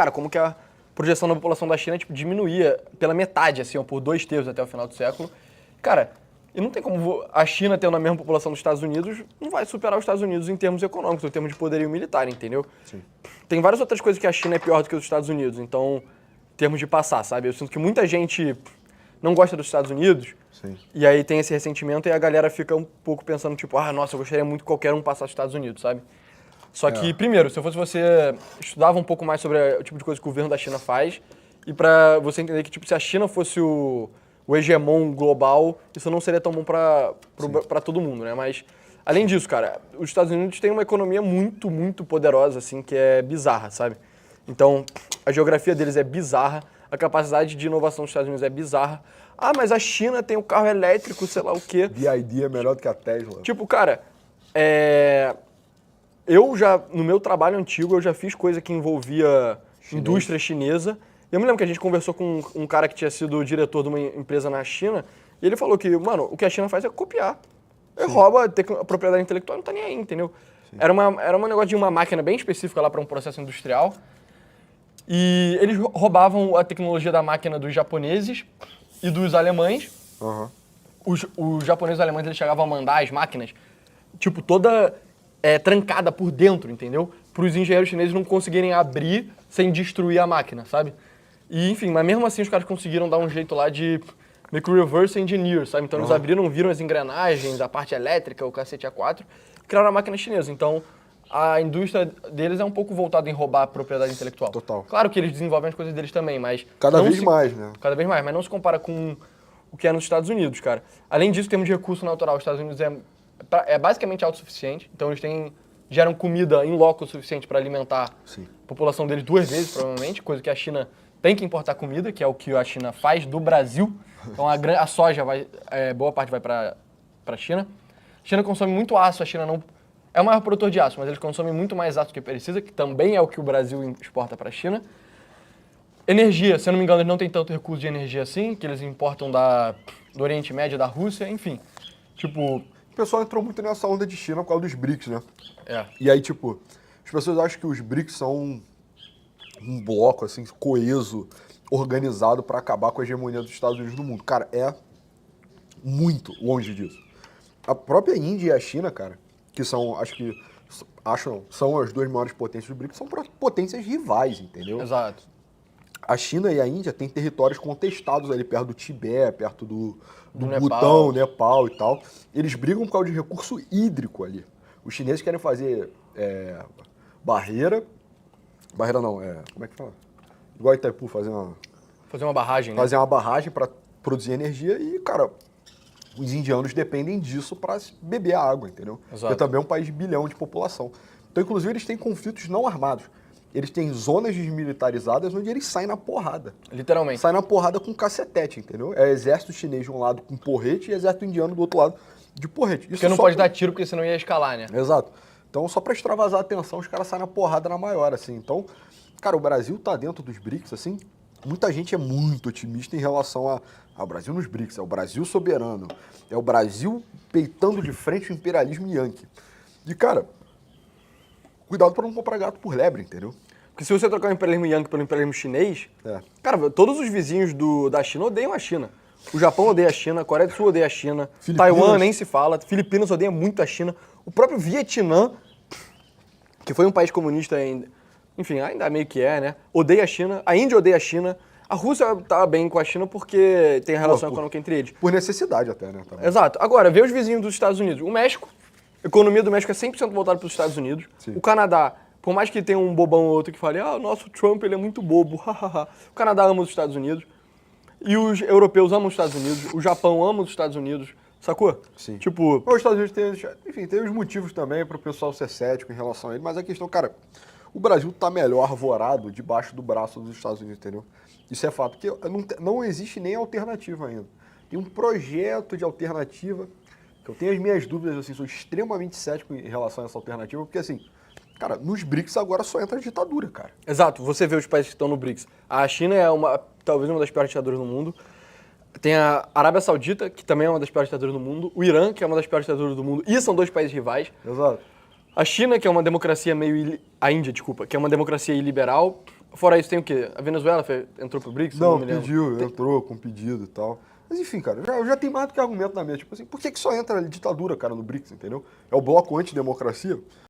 cara, como que a projeção da população da China, tipo, diminuía pela metade, assim, ó, por 2/3 até o final do século. Cara, e não tem como a China, tendo a mesma população dos Estados Unidos, não vai superar os Estados Unidos em termos econômicos, em termos de poderio militar, entendeu? Sim. Tem várias outras coisas que a China é pior do que os Estados Unidos, então, em termos de passar, sabe? Eu sinto que muita gente não gosta dos Estados Unidos, Sim. e aí tem esse ressentimento e a galera fica um pouco pensando, tipo, ah, nossa, eu gostaria muito que qualquer um passasse os Estados Unidos, sabe? Só que, primeiro, se eu fosse você, estudava um pouco mais sobre o tipo de coisa que o governo da China faz, e pra você entender que, tipo, se a China fosse o hegemon global, isso não seria tão bom pra todo mundo, né? Mas, além disso, cara, os Estados Unidos têm uma economia muito, muito poderosa, assim, que é bizarra, sabe? Então, a geografia deles é bizarra, a capacidade de inovação dos Estados Unidos é bizarra. Ah, mas a China tem o carro elétrico, sei lá o quê. BYD é melhor do que a Tesla. Tipo, cara, eu já, no meu trabalho antigo, eu já fiz coisa que envolvia indústria chinesa. E eu me lembro que a gente conversou com um cara que tinha sido diretor de uma empresa na China, e ele falou que, mano, o que a China faz é copiar. Ele rouba a propriedade intelectual, não tá nem aí, entendeu? Era um negócio de uma máquina bem específica lá para um processo industrial. E eles roubavam a tecnologia da máquina dos japoneses e dos alemães. Aham. Os japoneses e os alemães, eles chegavam a mandar as máquinas, tipo, toda trancada por dentro, entendeu? Para os engenheiros chineses não conseguirem abrir sem destruir a máquina, sabe? E, enfim, mas mesmo assim os caras conseguiram dar um jeito lá de meio que reverse engineer, sabe? Então eles abriram, viram as engrenagens, a parte elétrica, o cacete A4, criaram a máquina chinesa. Então a indústria deles é um pouco voltada em roubar a propriedade intelectual. Total. Claro que eles desenvolvem as coisas deles também, mas... Cada vez mais, né? Cada vez mais, mas não se compara com o que é nos Estados Unidos, cara. Além disso, temos de recurso natural. Os Estados Unidos é basicamente autossuficiente, então eles geram comida em loco o suficiente para alimentar a população deles 2 vezes, provavelmente, coisa que a China tem que importar comida, que é o que a China faz do Brasil. Então a soja, boa parte vai para a China. A China consome muito aço, a China não... É o maior produtor de aço, mas eles consomem muito mais aço do que precisa, que também é o que o Brasil exporta para a China. Energia, se eu não me engano, eles não têm tanto recurso de energia assim, que eles importam do Oriente Médio, da Rússia, enfim. Tipo... O pessoal entrou muito nessa onda de China por causa dos BRICS, né? E aí, tipo, as pessoas acham que os BRICS são um bloco, assim, coeso, organizado para acabar com a hegemonia dos Estados Unidos no mundo. Cara, é muito longe disso. A própria Índia e a China, cara, que são, são as 2 maiores potências do BRICS, são potências rivais, entendeu? Exato. A China e a Índia têm territórios contestados ali perto do Tibete, perto do Nepal. Butão, Nepal e tal. Eles brigam por causa de recurso hídrico ali. Os chineses querem fazer barreira não, como é que fala? Igual Itaipu, fazer uma barragem, né? Fazer uma barragem para produzir energia e, cara, os indianos dependem disso para beber a água, entendeu? Exato. Porque também é um país de 1 bilhão de população. Então, inclusive, eles têm conflitos não armados. Eles têm zonas desmilitarizadas onde eles saem na porrada. Literalmente. Saem na porrada com cacetete, entendeu? É exército chinês de um lado com porrete e exército indiano do outro lado de porrete. Porque não pode dar tiro, porque senão ia escalar, né? Exato. Então, só para extravasar a atenção, os caras saem na porrada na maior, assim. Então, cara, o Brasil tá dentro dos BRICS, assim. Muita gente é muito otimista em relação ao Brasil nos BRICS. É o Brasil soberano. É o Brasil peitando de frente o imperialismo yankee. E, cara, cuidado para não comprar gato por lebre, entendeu? Porque se você trocar o imperialismo yankee pelo imperialismo chinês, cara, todos os vizinhos da China odeiam a China. O Japão odeia a China, a Coreia do Sul odeia a China, Taiwan nem se fala, Filipinas odeia muito a China, o próprio Vietnã, que foi um país comunista ainda, enfim, ainda meio que né? Odeia a China, a Índia odeia a China, a Rússia tá bem com a China porque tem a relação econômica entre eles. Por necessidade até, né? Também. Exato. Agora, vê os vizinhos dos Estados Unidos. O México, a economia do México é 100% voltada para os Estados Unidos. Sim. O Canadá, por mais que tenha um bobão ou outro que fale, o nosso Trump ele é muito bobo, o Canadá ama os Estados Unidos. E os europeus amam os Estados Unidos, o Japão ama os Estados Unidos, sacou? Sim. Tipo... Os Estados Unidos tem os motivos também para o pessoal ser cético em relação a ele, mas a questão, cara, o Brasil tá melhor arvorado debaixo do braço dos Estados Unidos, entendeu? Isso é fato, porque não existe nem alternativa ainda. Tem um projeto de alternativa, que eu tenho as minhas dúvidas, assim, sou extremamente cético em relação a essa alternativa, porque assim, cara, nos BRICS agora só entra a ditadura, cara. Exato, você vê os países que estão no BRICS. A China é talvez uma das piores ditaduras do mundo. Tem a Arábia Saudita, que também é uma das piores ditaduras do mundo. O Irã, que é uma das piores ditaduras do mundo. E são 2 países rivais. Exato. A China, que é uma democracia a Índia, desculpa, que é uma democracia iliberal. Fora isso, tem o quê? A Venezuela entrou pro BRICS? Não, me lembro. pediu, entrou com pedido e tal. Mas enfim, cara, já tem mais do que argumento na mesa. Tipo assim, por que só entra a ditadura, cara, no BRICS, entendeu? É o bloco antidemocracia.